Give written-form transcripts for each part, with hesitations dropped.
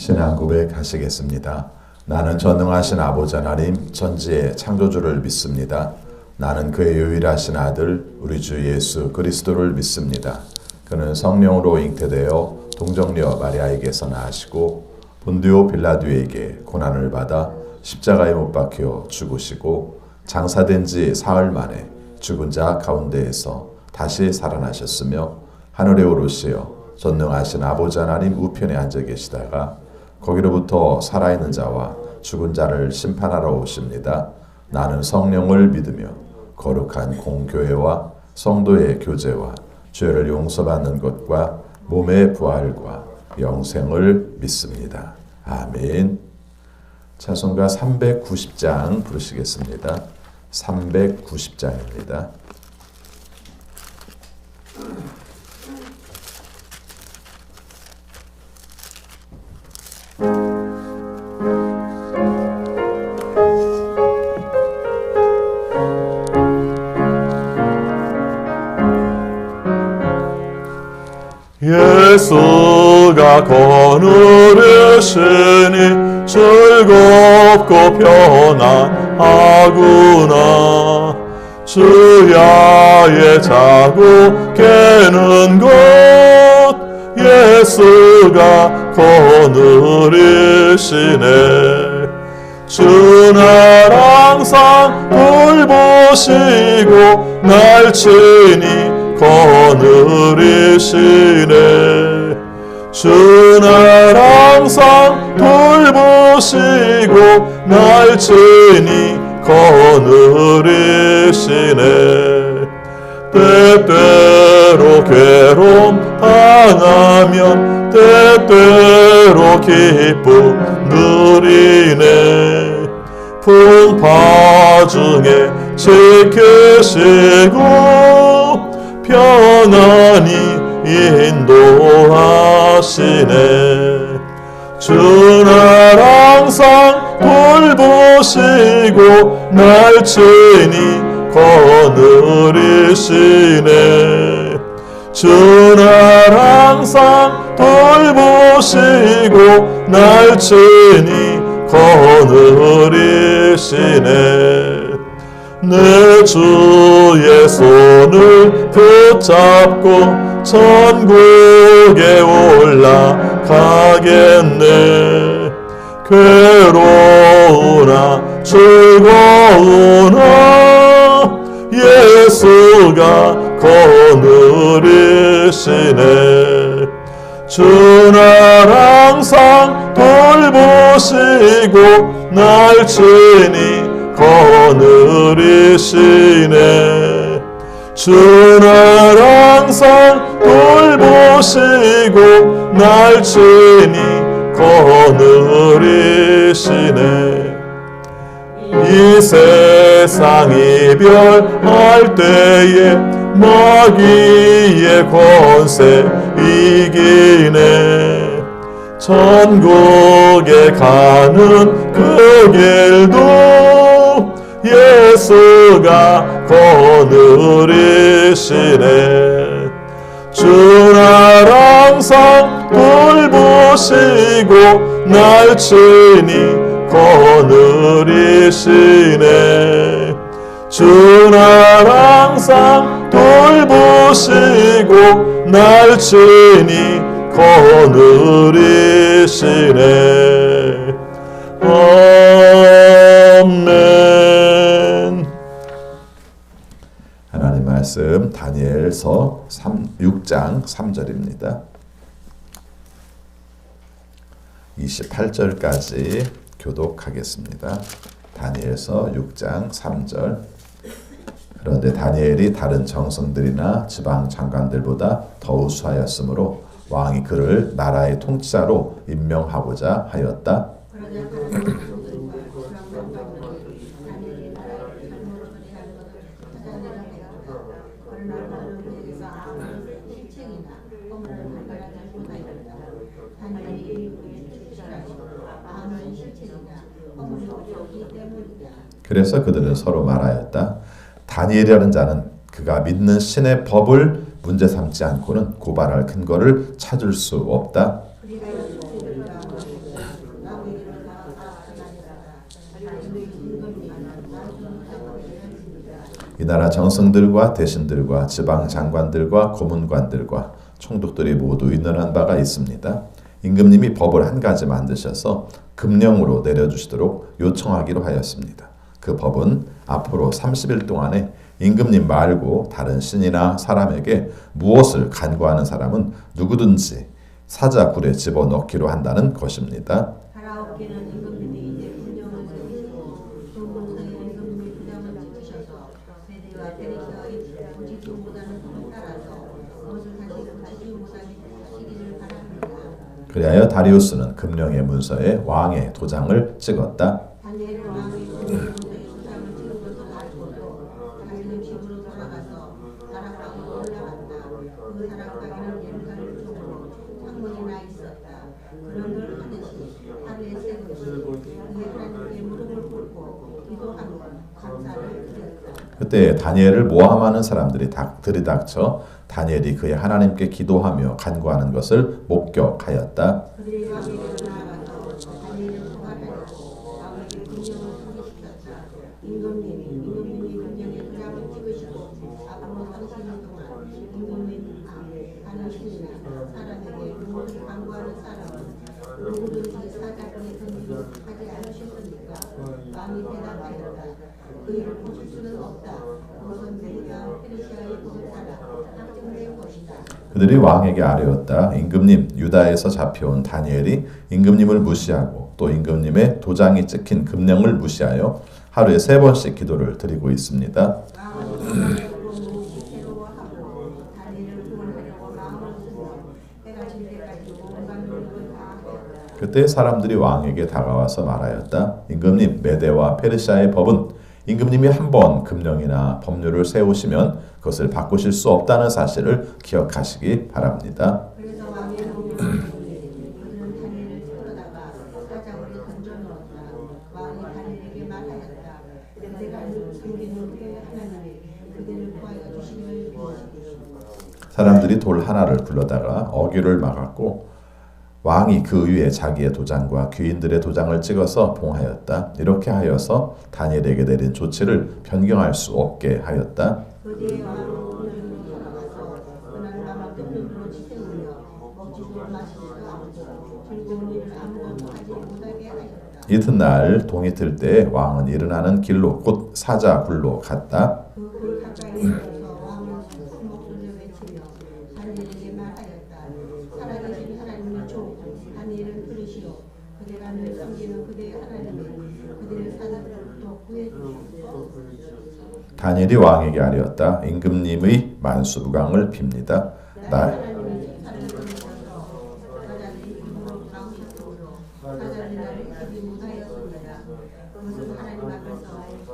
신앙 고백하시겠습니다. 나는 전능하신 아버지 하나님 천지의 창조주를 믿습니다. 나는 그의 유일하신 아들 우리 주 예수 그리스도를 믿습니다. 그는 성령으로 잉태되어 동정녀 마리아에게서 나시고 본디오 빌라도에게 고난을 받아 십자가에 못 박혀 죽으시고 장사된 지 사흘 만에 죽은 자 가운데에서 다시 살아나셨으며 하늘에 오르시어 전능하신 아버지 하나님 우편에 앉아 계시다가 거기로부터 살아있는 자와 죽은 자를 심판하러 오십니다. 나는 성령을 믿으며 거룩한 공교회와 성도의 교제와 죄를 용서받는 것과 몸의 부활과 영생을 믿습니다. 아멘. 찬송가 390장 부르시겠습니다. 390장입니다. 예수가 거느리시니 즐겁고 편안하구나. 주야의 자고 깨는 것 예수가 거느리시네. 주는 항상 돌보시고 날 친히 거느리시네. 주는 항상 돌보시고 날 친히 거느리시네. 때때로 괴로움 당하면 때때로 기쁨 누리네. 풍파 중에 지키시고 편안히 인도하시네. 주는 항상 돌보시고 날 친히 거느리시네. 주는 항상 돌보시고 날 친히 거느리시네. 내 주의 손을 붙잡고 천국에 올라가겠네. 괴로우나 즐거우나 예수가 거느리시네. 주는 항상 돌보시고 날 친히 거느리시네. 주는 항상 돌보시고 날 친히 거느리시네. 이 세상 이별할 때에 마귀의 권세 이기네. 천국에 가는 그 길도 예수가 거느리시네. 주는 항상 돌보시고 날 친히 거느리시네. 주는 항상 돌보시고 날 친히 거느리시네. 아멘. 하나님 말씀 다니엘서 6장 3절입니다. 28절까지 교독하겠습니다. 다니엘서 6장 3절. 그런데 다니엘이 다른 정성들이나 지방 장관들보다 더 우수하였으므로 왕이 그를 나라의 통치자로 임명하고자 하였다. 그래서 그들은 서로 말하였다. 다니엘이라는 자는 그가 믿는 신의 법을 문제 삼지 않고는 고발할 근거를 찾을 수 없다. 이 나라 정승들과 대신들과 지방 장관들과 고문관들과 총독들이 모두 의논한 바가 있습니다. 임금님이 법을 한 가지 만드셔서 금령으로 내려주시도록 요청하기로 하였습니다. 그 법은 앞으로 30일 동안에 임금님 말고 다른 신이나 사람에게 무엇을 간구하는 사람은 누구든지 사자굴에 집어넣기로 한다는 것입니다. 바라옵기는 임금님이 이제 분령을 세우시고 종문서에 임금님이 부장을 찍으셔서 세대와 페르시아의 부지중보다는 법을 따라서 그것을 다시 못하시기를 바랍니다. 그리하여 다리우스는 금령의 문서에 왕의 도장을 찍었다. 다니엘은 왕이 문서에 도장을 찍은 것을 알고도 자기는 집으로 돌아가서 다락방으로 올라갔다. 그 다락방에는 예루살렘 쪽으로 창문이 나 있었다. 그런 걸 하듯이 하루에 세 번씩 그의 하나님께 무릎을 꿇고 기도하며 감사를 드렸다. 그때 다니엘을 모함하는 사람들이 들이닥쳐 다니엘이 그의 하나님께 기도하며 간구하는 것을 목격하였다. 그들이 왕에게 나아가서 다니엘을 소환하였고 왕에게 금령을 소개시켰다. 임금님이 금령에 도장을 찍으시고 앞으로 30일 동안 임금님 하는 신이나 사람에게 무엇을 간구하는 사람은 누구든지 사자굴에 던지도록 하지 않으셨습니까? 왕이 대답하였다. 그 일을 고칠 수는 없다. 그것은 메디와 페르시아의 법을 따라 확정된 것이다. 그들이 왕에게 아뢰었다. 임금님, 유다에서 잡혀온 다니엘이 임금님을 무시하고 또 임금님의 도장이 찍힌 금령을 무시하여 하루에 3번씩 기도를 드리고 있습니다. 왕은 괴로워하고 다니엘을 구원하려고 마음을 쓰며 해가 질 때까지 온갖 노력을 다하였다. 그때 사람들이 왕에게 다가와서 말하였다. 임금님, 메대와 페르시아의 법은 임금님이 한 번 금령이나 법률을 세우시면 그것을 바꾸실 수 없다는 사실을 기억하시기 바랍니다. 그래서 왕의 명령을 그들은 다니엘을 끌어다가 사자굴에 던져놓았다. 왕이 다니엘에게 말하였다. 그대가 섬기는 그의 하나님이 그들을 구하여 주시기를 비우시기. 사람들이 돌 하나를 굴러다가 어귀를 막았고 왕이 그 위에 자기의 도장과 귀인들의 도장을 찍어서 봉하였다. 이렇게 하여서 다니엘에게 내린 조치를 변경할 수 없게 하였다. 그 뒤에 왕은 궁전으로 돌아가서 그날 밤을 뜬눈으로 지새우며 먹지도 마시지도 않고 즐거운 일을 아무것도 하지 못하게 하였다. 이튿날 동이 틀 때 왕은 일어나는 길로 곧 사자굴로 갔다. 그 가까이 있어서 왕은 큰 목소리로 외치며 다니엘에게 말하였다. 살아계신 하나님의 종 다니엘을 부르시오. 그대가 늘 섬기는 그대의 하나님이 그대의 사자들로부터 구해주시옵소서. 다니엘이 왕에게 아뢰었다. 임금님의 만수무강을 빕니다. 하나님이 사자를 보내셔서 사자들이 입으로 나오셨으므로 사자들이 나를 잊지 못하였습니다. 그것은 하나님 앞에서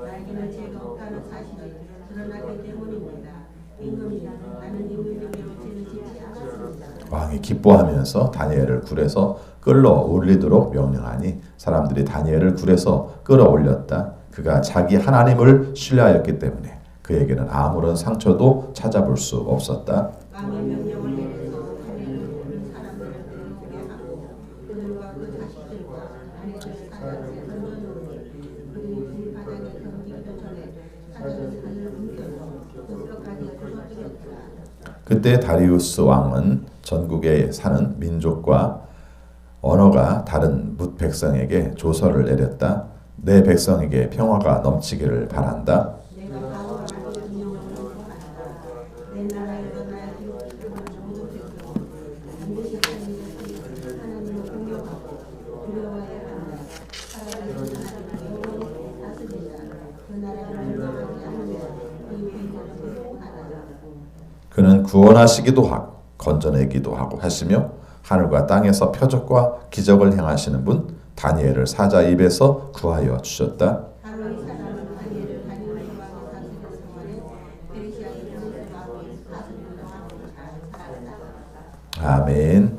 나에게는 죄가 없다는 사실이 드러나기 때문입니다. 임금님, 나는 임금님으로 죄를 짓지 않았습니다. 왕이 기뻐하면서 다니엘을 굴에서 끌어올리도록 명령하니 사람들이 다니엘을 굴에서 끌어올렸다. 그가 자기 하나님을 신뢰하였기 때문에 그에게는 아무런 상처도 찾아볼 수 없었다. 왕의 명령을 내려서 다니엘을 부른 사람들을 데려오게 하고 그들과 그 자식들과 다니엘을 사자굴에 던져놓으니 그들이 불바닥에 던지기도 전에 사자는 하늘을 옮겨서 그 뼈까지 부서뜨렸다. 그때 다리우스 왕은 전국에 사는 민족과 언어가 다른 뭇 백성에게 조서를 내렸다. 내 백성에게 평화가 넘치기를 바란다. 내가 바로와 명령을 선포한다. 내 나라에서 나의 기록을 모두 백성 반드시 하나님을 공경하고 두려워해야 한다. 살아계신 하나님을 영원히 다스린다. 그 나라를 멸망하지 않으면 그 위인들은 회복하다. 그는 구원하시기도 하고 건져내기도 하고 하시며 하늘과 땅에서 표적과 기적을 행하시는 분 다니엘을 사자 입에서 구하여 주셨다. 바로 이 사람은 다니엘을 다니엘의 왕이 다스리는 동안에 페르시아의 그리스 왕이 다스리는 동안으로 잘 살았다. 아멘.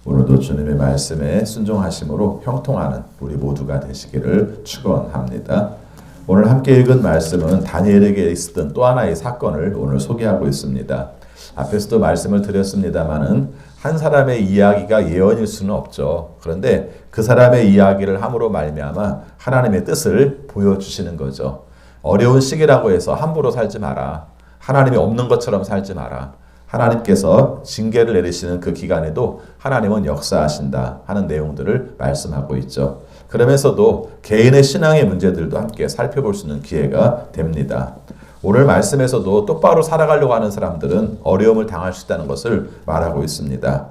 오늘도 주님의 말씀에 순종하심으로 형통하는 우리 모두가 되시기를 축원합니다. 오늘 함께 읽은 말씀은 다니엘에게 있었던 또 하나의 사건을 오늘 소개하고 있습니다. 앞에서도 말씀을 드렸습니다마는 한 사람의 이야기가 예언일 수는 없죠. 그런데 그 사람의 이야기를 함으로 말미암아 하나님의 뜻을 보여주시는 거죠. 어려운 시기라고 해서 함부로 살지 마라. 하나님이 없는 것처럼 살지 마라. 하나님께서 징계를 내리시는 그 기간에도 하나님은 역사하신다 하는 내용들을 말씀하고 있죠. 그러면서도 개인의 신앙의 문제들도 함께 살펴볼 수 있는 기회가 됩니다. 오늘 말씀에서도 똑바로 살아가려고 하는 사람들은 어려움을 당할 수 있다는 것을 말하고 있습니다.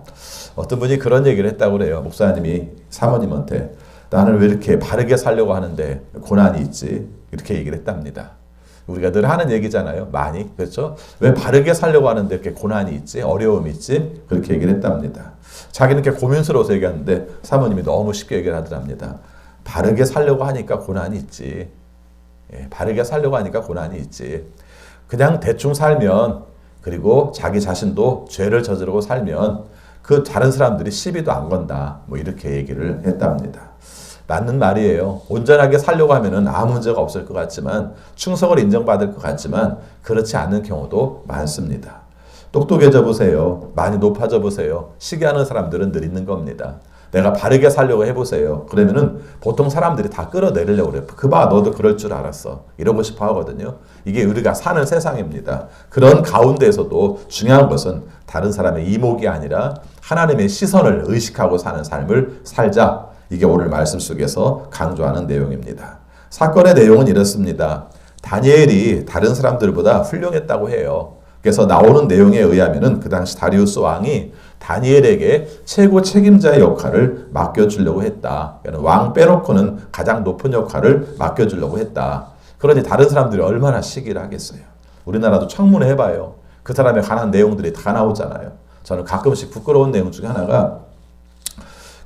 어떤 분이 그런 얘기를 했다고 그래요. 목사님이 사모님한테 나는 왜 이렇게 바르게 살려고 하는데 고난이 있지? 이렇게 얘기를 했답니다. 우리가 늘 하는 얘기잖아요. 많이. 그렇죠? 왜 바르게 살려고 하는데 이렇게 고난이 있지? 어려움이 있지? 그렇게 얘기를 했답니다. 자기는 이렇게 고민스러워서 얘기하는데 사모님이 너무 쉽게 얘기를 하더랍니다. 바르게 살려고 하니까 고난이 있지. 예, 바르게 살려고 하니까 고난이 있지. 그냥 대충 살면 그리고 자기 자신도 죄를 저지르고 살면 그 다른 사람들이 시비도 안 건다. 뭐 이렇게 얘기를 했답니다. 맞는 말이에요. 온전하게 살려고 하면은 아무 문제가 없을 것 같지만 충성을 인정받을 것 같지만 그렇지 않은 경우도 많습니다. 똑똑해져 보세요. 많이 높아져 보세요. 시기하는 사람들은 늘 있는 겁니다. 내가 바르게 살려고 해보세요. 그러면은 보통 사람들이 다 끌어내리려고 그래요. 그봐 너도 그럴 줄 알았어. 이러고 싶어 하거든요. 이게 우리가 사는 세상입니다. 그런 가운데에서도 중요한 것은 다른 사람의 이목이 아니라 하나님의 시선을 의식하고 사는 삶을 살자. 이게 오늘 말씀 속에서 강조하는 내용입니다. 사건의 내용은 이렇습니다. 다니엘이 다른 사람들보다 훌륭했다고 해요. 그래서 나오는 내용에 의하면은 그 당시 다리우스 왕이 다니엘에게 최고 책임자의 역할을 맡겨주려고 했다. 왕 빼놓고는 가장 높은 역할을 맡겨주려고 했다. 그러니 다른 사람들이 얼마나 시기를 하겠어요. 우리나라도 청문회 해봐요. 그 사람에 관한 내용들이 다 나오잖아요. 저는 가끔씩 부끄러운 내용 중에 하나가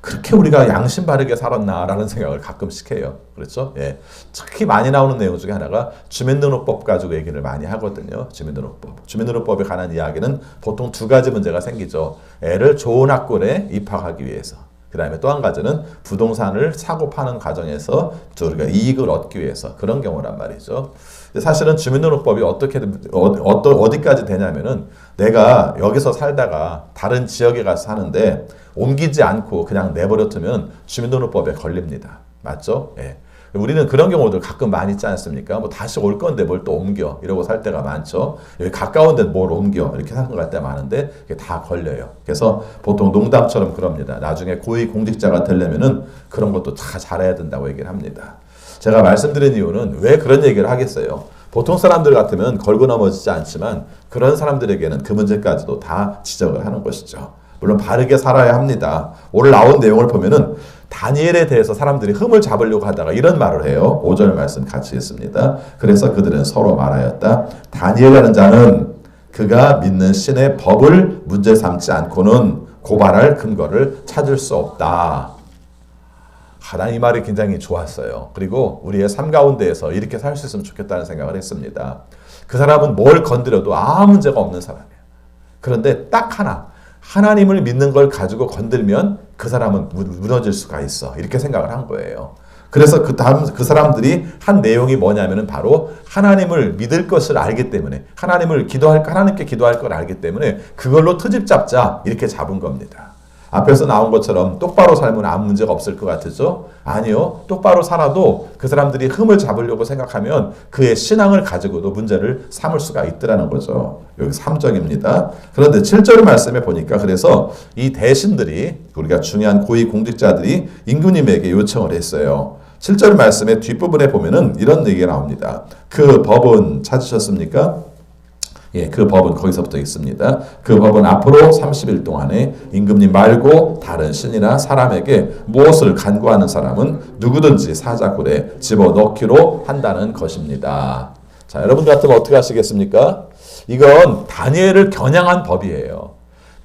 그렇게 우리가 양심 바르게 살았나라는 생각을 가끔씩 해요. 그렇죠? 예. 특히 많이 나오는 내용 중에 하나가 주민등록법 가지고 얘기를 많이 하거든요. 주민등록법. 주민등록법에 관한 이야기는 보통 두 가지 문제가 생기죠. 애를 좋은 학군에 입학하기 위해서. 그 다음에 또 한 가지는 부동산을 사고 파는 과정에서 우리가 이익을 얻기 위해서 그런 경우란 말이죠. 사실은 주민등록법이 어디까지 되냐면은 내가 여기서 살다가 다른 지역에 가서 사는데 옮기지 않고 그냥 내버려두면 주민등록법에 걸립니다. 맞죠? 예. 우리는 그런 경우들 가끔 많이 있지 않습니까? 뭐 다시 올 건데 뭘 또 옮겨 이러고 살 때가 많죠. 여기 가까운 데 뭘 옮겨 이렇게 생각할 때 많은데 그게 다 걸려요. 그래서 보통 농담처럼 그럽니다. 나중에 고위공직자가 되려면은 그런 것도 다 잘해야 된다고 얘기를 합니다. 제가 말씀드린 이유는 왜 그런 얘기를 하겠어요? 보통 사람들 같으면 걸고 넘어지지 않지만 그런 사람들에게는 그 문제까지도 다 지적을 하는 것이죠. 물론 바르게 살아야 합니다. 오늘 나온 내용을 보면은 다니엘에 대해서 사람들이 흠을 잡으려고 하다가 이런 말을 해요. 5절 말씀 같이 읽습니다. 그래서 그들은 서로 말하였다. 다니엘이라는 자는 그가 믿는 신의 법을 문제 삼지 않고는 고발할 근거를 찾을 수 없다. 난 이 말이 굉장히 좋았어요. 그리고 우리의 삶 가운데에서 이렇게 살 수 있으면 좋겠다는 생각을 했습니다. 그 사람은 뭘 건드려도 아무 문제가 없는 사람이에요. 그런데 딱 하나님을 믿는 걸 가지고 건들면 그 사람은 무너질 수가 있어. 이렇게 생각을 한 거예요. 그래서 그 사람들이 한 내용이 뭐냐면은 바로 하나님을 믿을 것을 알기 때문에 하나님께 기도할 걸 알기 때문에 그걸로 트집 잡자. 이렇게 잡은 겁니다. 앞에서 나온 것처럼 똑바로 살면 아무 문제가 없을 것 같으죠? 아니요. 똑바로 살아도 그 사람들이 흠을 잡으려고 생각하면 그의 신앙을 가지고도 문제를 삼을 수가 있더라는 거죠. 여기 3절입니다. 그런데 7절 말씀에 보니까 그래서 이 대신들이 우리가 중요한 고위공직자들이 임금님에게 요청을 했어요. 7절 말씀의 뒷부분에 보면은 이런 얘기가 나옵니다. 그 법은 찾으셨습니까? 예, 그 법은 거기서부터 있습니다. 그 법은 앞으로 30일 동안에 임금님 말고 다른 신이나 사람에게 무엇을 간구하는 사람은 누구든지 사자굴에 집어넣기로 한다는 것입니다. 자, 여러분 같으면 어떻게 하시겠습니까? 이건 다니엘을 겨냥한 법이에요.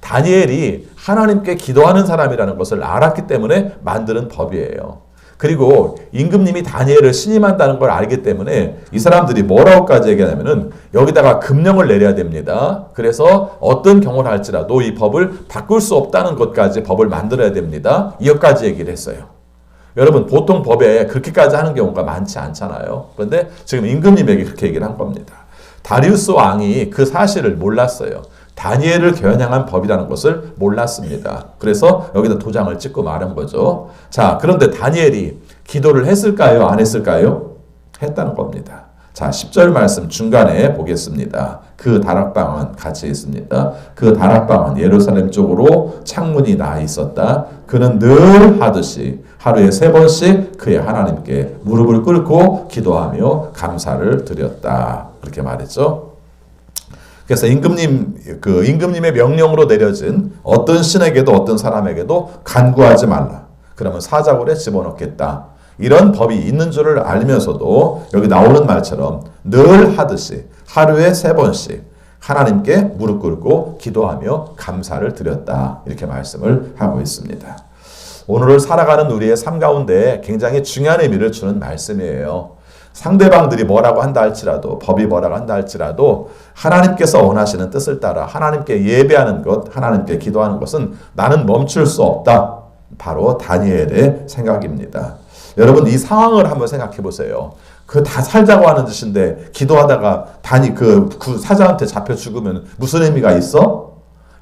다니엘이 하나님께 기도하는 사람이라는 것을 알았기 때문에 만드는 법이에요. 그리고 임금님이 다니엘을 신임한다는 걸 알기 때문에 이 사람들이 뭐라고까지 얘기하냐면은 여기다가 금령을 내려야 됩니다. 그래서 어떤 경우를 할지라도 이 법을 바꿀 수 없다는 것까지 법을 만들어야 됩니다. 이것까지 얘기를 했어요. 여러분 보통 법에 그렇게까지 하는 경우가 많지 않잖아요. 그런데 지금 임금님에게 그렇게 얘기를 한 겁니다. 다리우스 왕이 그 사실을 몰랐어요. 다니엘을 겨냥한 법이라는 것을 몰랐습니다. 그래서 여기다 도장을 찍고 말한 거죠. 자, 그런데 다니엘이 기도를 했을까요? 안 했을까요? 했다는 겁니다. 자, 10절 말씀 중간에 보겠습니다. 그 다락방은 같이 있습니다. 그 다락방은 예루살렘 쪽으로 창문이 나 있었다. 그는 늘 하듯이 하루에 3번씩 그의 하나님께 무릎을 꿇고 기도하며 감사를 드렸다. 그렇게 말했죠. 그래서 임금님의 명령으로 내려진 어떤 신에게도 어떤 사람에게도 간구하지 말라. 그러면 사자굴에 집어넣겠다. 이런 법이 있는 줄을 알면서도 여기 나오는 말처럼 늘 하듯이 하루에 3번씩 하나님께 무릎 꿇고 기도하며 감사를 드렸다. 이렇게 말씀을 하고 있습니다. 오늘을 살아가는 우리의 삶 가운데 굉장히 중요한 의미를 주는 말씀이에요. 상대방들이 뭐라고 한다 할지라도, 법이 뭐라고 한다 할지라도 하나님께서 원하시는 뜻을 따라 하나님께 예배하는 것, 하나님께 기도하는 것은 나는 멈출 수 없다. 바로 다니엘의 생각입니다. 여러분, 이 상황을 한번 생각해 보세요. 그 다 살자고 하는 짓인데 기도하다가 그 사자한테 잡혀 죽으면 무슨 의미가 있어?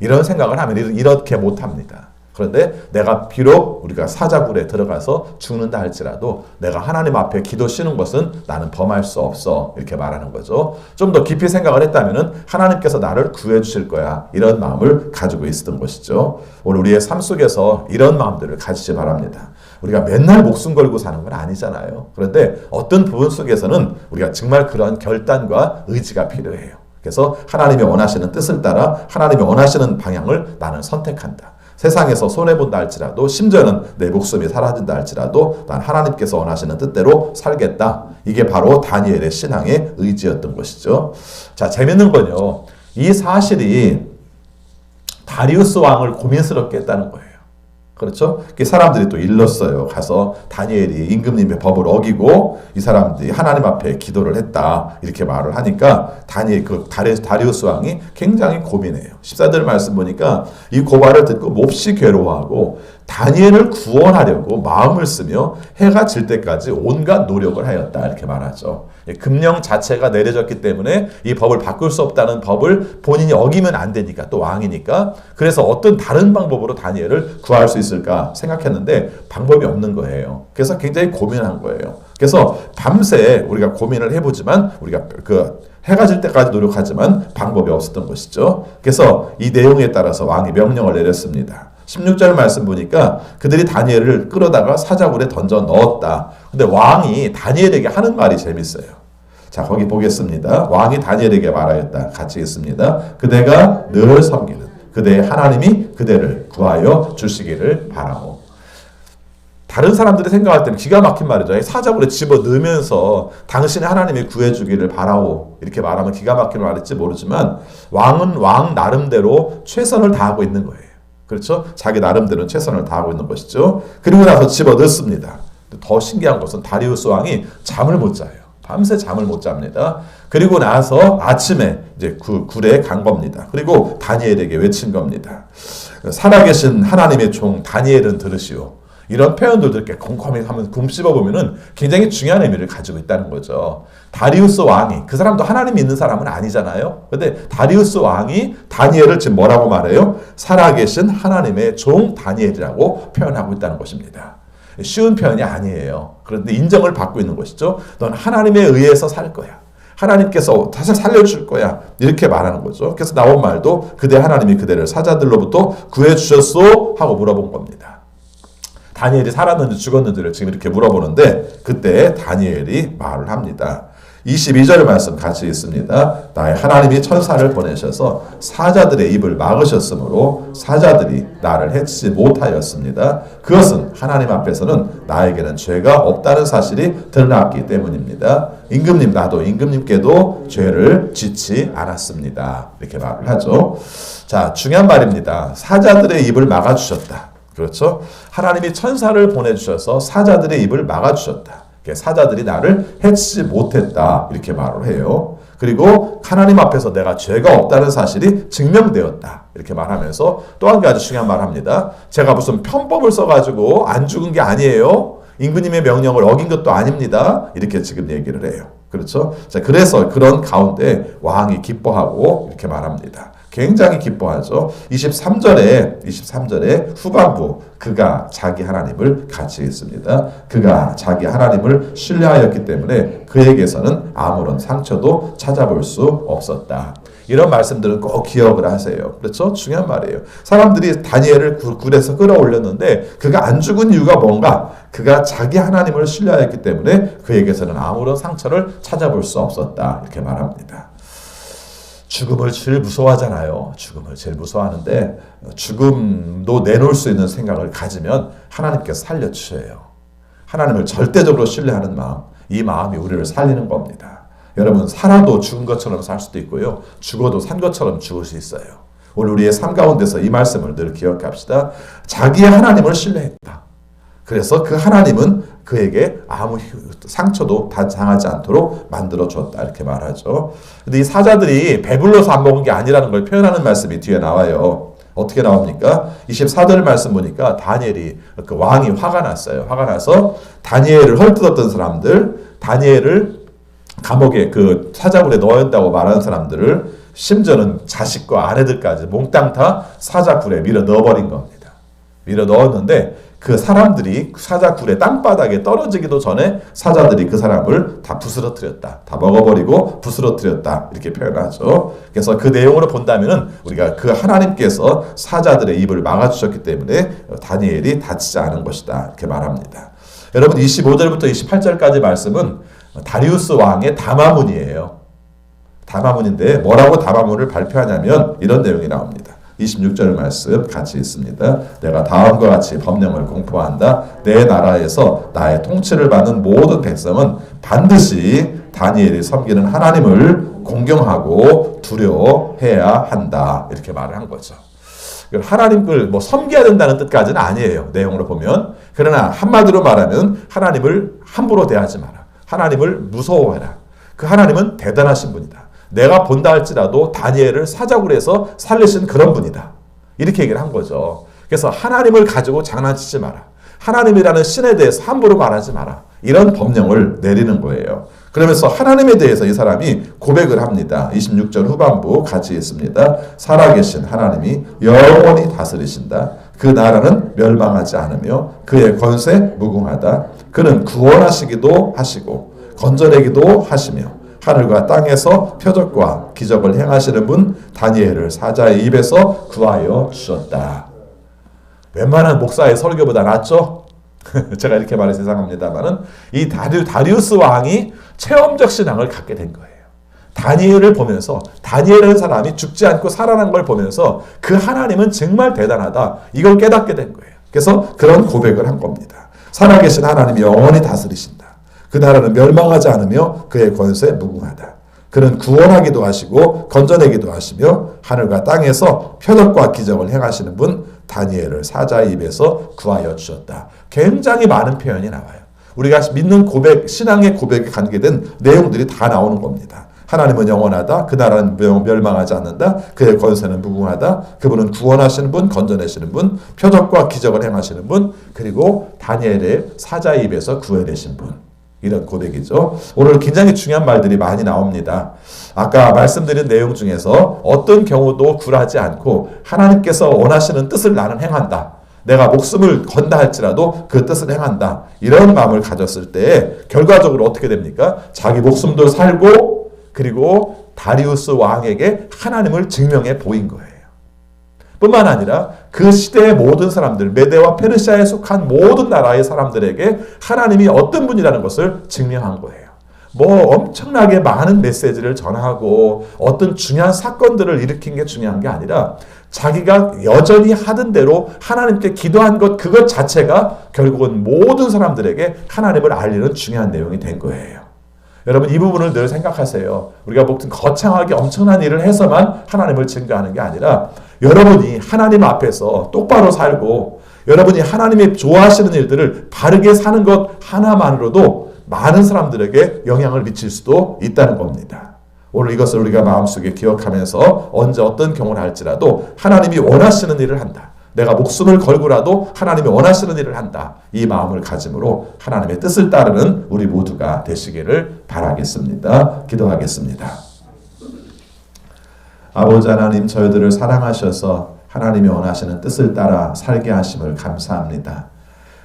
이런 생각을 하면 이렇게 못 합니다. 그런데 내가 비록 우리가 사자굴에 들어가서 죽는다 할지라도 내가 하나님 앞에 기도 쉬는 것은 나는 범할 수 없어. 이렇게 말하는 거죠. 좀 더 깊이 생각을 했다면 하나님께서 나를 구해 주실 거야. 이런 마음을 가지고 있었던 것이죠. 오늘 우리의 삶 속에서 이런 마음들을 가지시 바랍니다. 우리가 맨날 목숨 걸고 사는 건 아니잖아요. 그런데 어떤 부분 속에서는 우리가 정말 그런 결단과 의지가 필요해요. 그래서 하나님이 원하시는 뜻을 따라 하나님이 원하시는 방향을 나는 선택한다. 세상에서 손해본다 할지라도 심지어는 내 목숨이 사라진다 할지라도 난 하나님께서 원하시는 뜻대로 살겠다. 이게 바로 다니엘의 신앙의 의지였던 것이죠. 자, 재밌는 건요. 이 사실이 다리우스 왕을 고민스럽게 했다는 거예요. 그렇죠? 사람들이 또 일렀어요. 가서 다니엘이 임금님의 법을 어기고 이 사람들이 하나님 앞에 기도를 했다. 이렇게 말을 하니까 다리우스 왕이 굉장히 고민해요. 14절 말씀 보니까 이 고발을 듣고 몹시 괴로워하고 다니엘을 구원하려고 마음을 쓰며 해가 질 때까지 온갖 노력을 하였다. 이렇게 말하죠. 금령 자체가 내려졌기 때문에 이 법을 바꿀 수 없다는 법을 본인이 어기면 안 되니까, 또 왕이니까. 그래서 어떤 다른 방법으로 다니엘을 구할 수 있을까 생각했는데 방법이 없는 거예요. 그래서 굉장히 고민한 거예요. 그래서 밤새 우리가 고민을 해보지만 우리가 해가 질 때까지 노력하지만 방법이 없었던 것이죠. 그래서 이 내용에 따라서 왕이 명령을 내렸습니다. 16절 말씀 보니까 그들이 다니엘을 끌어다가 사자굴에 던져 넣었다. 근데 왕이 다니엘에게 하는 말이 재밌어요. 자, 거기 보겠습니다. 왕이 다니엘에게 말하였다. 같이 읽습니다. 그대가 늘 섬기는 그대의 하나님이 그대를 구하여 주시기를 바라오. 다른 사람들이 생각할 때는 기가 막힌 말이죠. 사자굴에 집어 넣으면서 당신의 하나님이 구해주기를 바라오. 이렇게 말하면 기가 막힌 말일지 모르지만 왕은 왕 나름대로 최선을 다하고 있는 거예요. 그렇죠? 자기 나름대로는 최선을 다하고 있는 것이죠. 그리고 나서 집어 넣습니다. 더 신기한 것은 다리우스 왕이 잠을 못 자요. 밤새 잠을 못 잡니다. 그리고 나서 아침에 이제 굴에 간 겁니다. 그리고 다니엘에게 외친 겁니다. 살아계신 하나님의 종 다니엘은 들으시오. 이런 표현들도 이렇게 곰곰이 하면 곰씹어보면은 굉장히 중요한 의미를 가지고 있다는 거죠. 다리우스 왕이, 그 사람도 하나님이 있는 사람은 아니잖아요. 근데 다리우스 왕이 다니엘을 지금 뭐라고 말해요? 살아계신 하나님의 종 다니엘이라고 표현하고 있다는 것입니다. 쉬운 표현이 아니에요. 그런데 인정을 받고 있는 것이죠. 넌 하나님에 의해서 살 거야. 하나님께서 다시 살려줄 거야. 이렇게 말하는 거죠. 그래서 나온 말도 그대 하나님이 그대를 사자들로부터 구해주셨소? 하고 물어본 겁니다. 다니엘이 살았는지 죽었는지를 지금 이렇게 물어보는데 그때 다니엘이 말을 합니다. 22절 말씀 같이 있습니다. 나의 하나님이 천사를 보내셔서 사자들의 입을 막으셨으므로 사자들이 나를 해치지 못하였습니다. 그것은 하나님 앞에서는 나에게는 죄가 없다는 사실이 드러났기 때문입니다. 임금님, 나도 임금님께도 죄를 짓지 않았습니다. 이렇게 말을 하죠. 자, 중요한 말입니다. 사자들의 입을 막아주셨다. 그렇죠? 하나님이 천사를 보내주셔서 사자들의 입을 막아주셨다. 사자들이 나를 해치지 못했다. 이렇게 말을 해요. 그리고 하나님 앞에서 내가 죄가 없다는 사실이 증명되었다. 이렇게 말하면서 또 한 가지 중요한 말을 합니다. 제가 무슨 편법을 써가지고 안 죽은 게 아니에요. 임금님의 명령을 어긴 것도 아닙니다. 이렇게 지금 얘기를 해요. 그렇죠? 자, 그래서 그런 가운데 왕이 기뻐하고 이렇게 말합니다. 굉장히 기뻐하죠. 23절에 후반부 그가 자기 하나님을 같이 했습니다. 그가 자기 하나님을 신뢰하였기 때문에 그에게서는 아무런 상처도 찾아볼 수 없었다. 이런 말씀들은 꼭 기억을 하세요. 그렇죠? 중요한 말이에요. 사람들이 다니엘을 굴에서 끌어올렸는데 그가 안 죽은 이유가 뭔가? 그가 자기 하나님을 신뢰하였기 때문에 그에게서는 아무런 상처를 찾아볼 수 없었다. 이렇게 말합니다. 죽음을 제일 무서워하잖아요. 죽음을 제일 무서워하는데 죽음도 내놓을 수 있는 생각을 가지면 하나님께서 살려주셔요. 하나님을 절대적으로 신뢰하는 마음, 이 마음이 우리를 살리는 겁니다. 여러분 살아도 죽은 것처럼 살 수도 있고요. 죽어도 산 것처럼 죽을 수 있어요. 오늘 우리의 삶 가운데서 이 말씀을 늘 기억합시다. 자기의 하나님을 신뢰했다. 그래서 그 하나님은 그에게 아무 상처도 당하지 않도록 만들어줬다. 이렇게 말하죠. 근데 이 사자들이 배불러서 안 먹은 게 아니라는 걸 표현하는 말씀이 뒤에 나와요. 어떻게 나옵니까? 24절 말씀 보니까 다니엘이 그 왕이 화가 났어요. 화가 나서 다니엘을 헐뜯었던 사람들, 다니엘을 감옥에 그 사자굴에 넣어야 말하는 사람들을 심지어는 자식과 아내들까지 몽땅 다 사자굴에 밀어 넣어버린 겁니다. 밀어 넣었는데 그 사람들이 사자굴의 땅바닥에 떨어지기도 전에 사자들이 그 사람을 다 부스러뜨렸다. 다 먹어버리고 부스러뜨렸다. 이렇게 표현하죠. 그래서 그 내용으로 본다면은 우리가 그 하나님께서 사자들의 입을 막아주셨기 때문에 다니엘이 다치지 않은 것이다. 이렇게 말합니다. 여러분 25절부터 28절까지 말씀은 다리우스 왕의 담화문이에요. 담화문인데 뭐라고 담화문을 발표하냐면 이런 내용이 나옵니다. 26절 말씀 같이 있습니다. 내가 다음과 같이 법령을 공포한다. 내 나라에서 나의 통치를 받는 모든 백성은 반드시 다니엘이 섬기는 하나님을 공경하고 두려워해야 한다. 이렇게 말을 한 거죠. 하나님을 섬겨야 된다는 뜻까지는 아니에요. 내용으로 보면. 그러나 한마디로 말하면 하나님을 함부로 대하지 마라. 하나님을 무서워해라. 그 하나님은 대단하신 분이다. 내가 본다 할지라도 다니엘을 사자굴에서 살리신 그런 분이다. 이렇게 얘기를 한 거죠. 그래서 하나님을 가지고 장난치지 마라. 하나님이라는 신에 대해서 함부로 말하지 마라. 이런 법령을 내리는 거예요. 그러면서 하나님에 대해서 이 사람이 고백을 합니다. 26절 후반부 같이 있습니다. 살아계신 하나님이 영원히 다스리신다. 그 나라는 멸망하지 않으며 그의 권세 무궁하다. 그는 구원하시기도 하시고 건져내기도 하시며 하늘과 땅에서 표적과 기적을 행하시는 분 다니엘을 사자의 입에서 구하여 주셨다. 웬만한 목사의 설교보다 낫죠? 제가 이렇게 말해 세상합니다만은 이 다리우스 왕이 체험적 신앙을 갖게 된 거예요. 다니엘을 보면서 다니엘이라는 사람이 죽지 않고 살아난 걸 보면서 그 하나님은 정말 대단하다. 이걸 깨닫게 된 거예요. 그래서 그런 고백을 한 겁니다. 살아계신 하나님이 영원히 다스리신다. 그 나라는 멸망하지 않으며 그의 권세 무궁하다. 그는 구원하기도 하시고 건져내기도 하시며 하늘과 땅에서 표적과 기적을 행하시는 분 다니엘을 사자의 입에서 구하여 주셨다. 굉장히 많은 표현이 나와요. 우리가 믿는 고백, 신앙의 고백에 관계된 내용들이 다 나오는 겁니다. 하나님은 영원하다. 그 나라는 멸망하지 않는다. 그의 권세는 무궁하다. 그분은 구원하시는 분, 건져내시는 분, 표적과 기적을 행하시는 분, 그리고 다니엘의 사자의 입에서 구해내신 분. 이런 고백이죠. 오늘 굉장히 중요한 말들이 많이 나옵니다. 아까 말씀드린 내용 중에서 어떤 경우도 굴하지 않고 하나님께서 원하시는 뜻을 나는 행한다. 내가 목숨을 건다 할지라도 그 뜻을 행한다. 이런 마음을 가졌을 때 결과적으로 어떻게 됩니까? 자기 목숨도 살고 그리고 다리우스 왕에게 하나님을 증명해 보인 거예요. 뿐만 아니라 그 시대의 모든 사람들, 메데와 페르시아에 속한 모든 나라의 사람들에게 하나님이 어떤 분이라는 것을 증명한 거예요. 뭐 엄청나게 많은 메시지를 전하고 어떤 중요한 사건들을 일으킨 게 중요한 게 아니라 자기가 여전히 하던 대로 하나님께 기도한 것 그것 자체가 결국은 모든 사람들에게 하나님을 알리는 중요한 내용이 된 거예요. 여러분 이 부분을 늘 생각하세요. 우리가 보통 거창하게 엄청난 일을 해서만 하나님을 증거하는 게 아니라 여러분이 하나님 앞에서 똑바로 살고 여러분이 하나님이 좋아하시는 일들을 바르게 사는 것 하나만으로도 많은 사람들에게 영향을 미칠 수도 있다는 겁니다. 오늘 이것을 우리가 마음속에 기억하면서 언제 어떤 경우를 할지라도 하나님이 원하시는 일을 한다. 내가 목숨을 걸고라도 하나님이 원하시는 일을 한다. 이 마음을 가짐으로 하나님의 뜻을 따르는 우리 모두가 되시기를 바라겠습니다. 기도하겠습니다. 아버지 하나님, 저희들을 사랑하셔서 하나님이 원하시는 뜻을 따라 살게 하심을 감사합니다.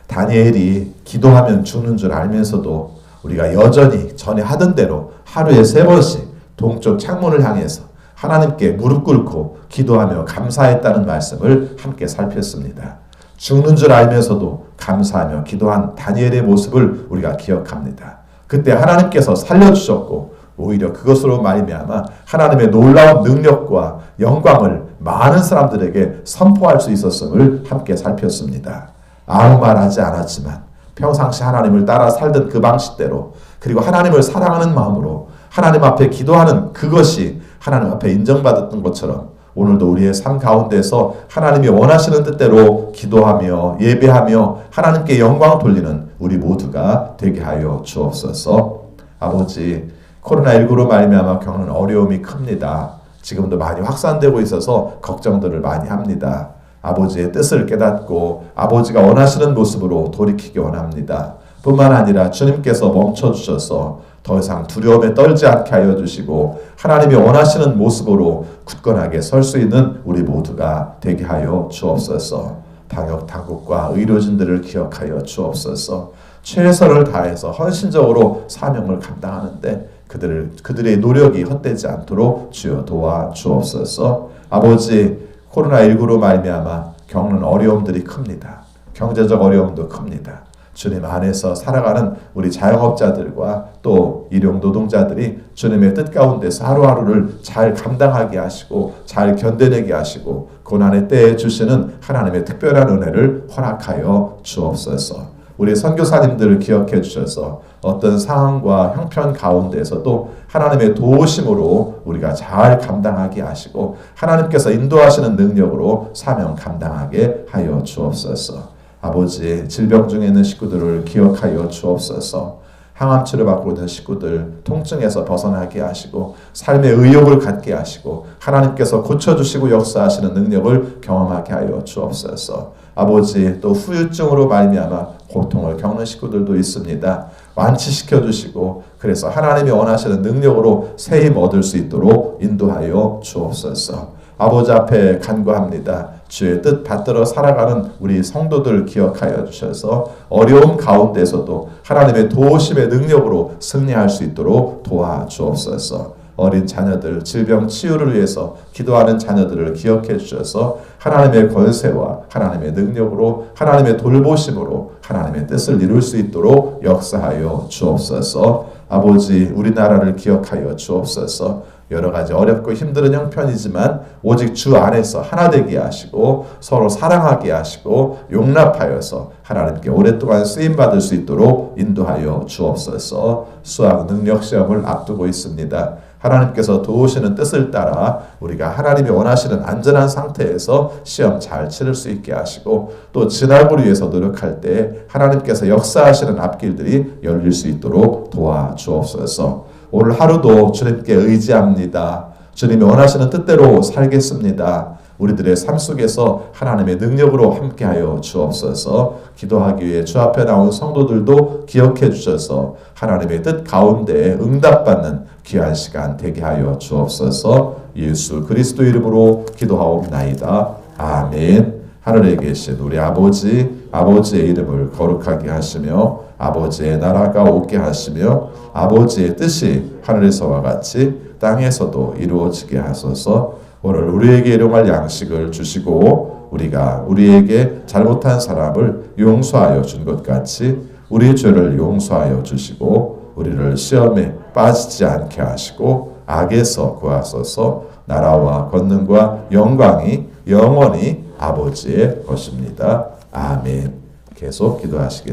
다니엘이 기도하면 죽는 줄 알면서도 우리가 여전히 전에 하던 대로 하루에 3번씩 동쪽 창문을 향해서 하나님께 무릎 꿇고 기도하며 감사했다는 말씀을 함께 살폈습니다. 죽는 줄 알면서도 감사하며 기도한 다니엘의 모습을 우리가 기억합니다. 그때 하나님께서 살려주셨고 오히려 그것으로 말미암아 하나님의 놀라운 능력과 영광을 많은 사람들에게 선포할 수 있었음을 함께 살폈습니다. 아무 말 하지 않았지만 평상시 하나님을 따라 살던 그 방식대로, 그리고 하나님을 사랑하는 마음으로 하나님 앞에 기도하는 그것이 하나님 앞에 인정받았던 것처럼 오늘도 우리의 삶 가운데서 하나님이 원하시는 뜻대로 기도하며 예배하며 하나님께 영광 돌리는 우리 모두가 되게 하여 주옵소서. 아버지, 코로나19로 말미암아 겪는 어려움이 큽니다. 지금도 많이 확산되고 있어서 걱정들을 많이 합니다. 아버지의 뜻을 깨닫고 아버지가 원하시는 모습으로 돌이키기 원합니다. 뿐만 아니라 주님께서 멈춰주셔서 더 이상 두려움에 떨지 않게 하여 주시고 하나님이 원하시는 모습으로 굳건하게 설 수 있는 우리 모두가 되게 하여 주옵소서. 방역 당국과 의료진들을 기억하여 주옵소서. 최선을 다해서 헌신적으로 사명을 감당하는데 그들의 노력이 헛되지 않도록 주여 도와 주옵소서. 아버지, 코로나19로 말미암아 겪는 어려움들이 큽니다. 경제적 어려움도 큽니다. 주님 안에서 살아가는 우리 자영업자들과 또 일용 노동자들이 주님의 뜻 가운데서 하루하루를 잘 감당하게 하시고 잘 견뎌내게 하시고 고난의 때에 주시는 하나님의 특별한 은혜를 허락하여 주옵소서. 우리 선교사님들을 기억해 주셔서 어떤 상황과 형편 가운데서도 하나님의 도우심으로 우리가 잘 감당하게 하시고 하나님께서 인도하시는 능력으로 사명 감당하게 하여 주옵소서. 아버지, 질병 중에 있는 식구들을 기억하여 주옵소서. 항암 치료받고 있는 식구들 통증에서 벗어나게 하시고 삶의 의욕을 갖게 하시고 하나님께서 고쳐주시고 역사하시는 능력을 경험하게 하여 주옵소서. 아버지, 또 후유증으로 말미암아 고통을 겪는 식구들도 있습니다. 완치시켜 주시고 그래서 하나님이 원하시는 능력으로 새 힘 얻을 수 있도록 인도하여 주옵소서. 아버지 앞에 간구합니다. 주의 뜻 받들어 살아가는 우리 성도들 기억하여 주셔서 어려움 가운데서도 하나님의 도우심의 능력으로 승리할 수 있도록 도와주옵소서. 어린 자녀들 질병 치유를 위해서 기도하는 자녀들을 기억해 주셔서 하나님의 권세와 하나님의 능력으로 하나님의 돌보심으로 하나님의 뜻을 이룰 수 있도록 역사하여 주옵소서. 아버지, 우리나라를 기억하여 주옵소서. 여러 가지 어렵고 힘든 형편이지만 오직 주 안에서 하나 되게 하시고 서로 사랑하게 하시고 용납하여서 하나님께 오랫동안 쓰임받을 수 있도록 인도하여 주옵소서. 수학 능력 시험을 앞두고 있습니다. 하나님께서 도우시는 뜻을 따라 우리가 하나님이 원하시는 안전한 상태에서 시험 잘 치를 수 있게 하시고 또 진학을 위해서 노력할 때 하나님께서 역사하시는 앞길들이 열릴 수 있도록 도와주옵소서. 오늘 하루도 주님께 의지합니다. 주님이 원하시는 뜻대로 살겠습니다. 우리들의 삶 속에서 하나님의 능력으로 함께하여 주옵소서. 기도하기 위해 주 앞에 나온 성도들도 기억해 주셔서 하나님의 뜻 가운데 응답받는 귀한 시간 되게 하여 주옵소서. 예수 그리스도 이름으로 기도하옵나이다. 아멘. 하늘에 계신 우리 아버지, 아버지의 이름을 거룩하게 하시며 아버지의 나라가 오게 하시며 아버지의 뜻이 하늘에서와 같이 땅에서도 이루어지게 하소서. 오늘 우리에게 일용할 양식을 주시고 우리가 우리에게 잘못한 사람을 용서하여 준 것 같이 우리 죄를 용서하여 주시고 우리를 시험에 빠지지 않게 하시고 악에서 구하소서. 나라와 권능과 영광이 영원히 아버지의 것입니다. 아멘. 계속 기도하시겠습니다.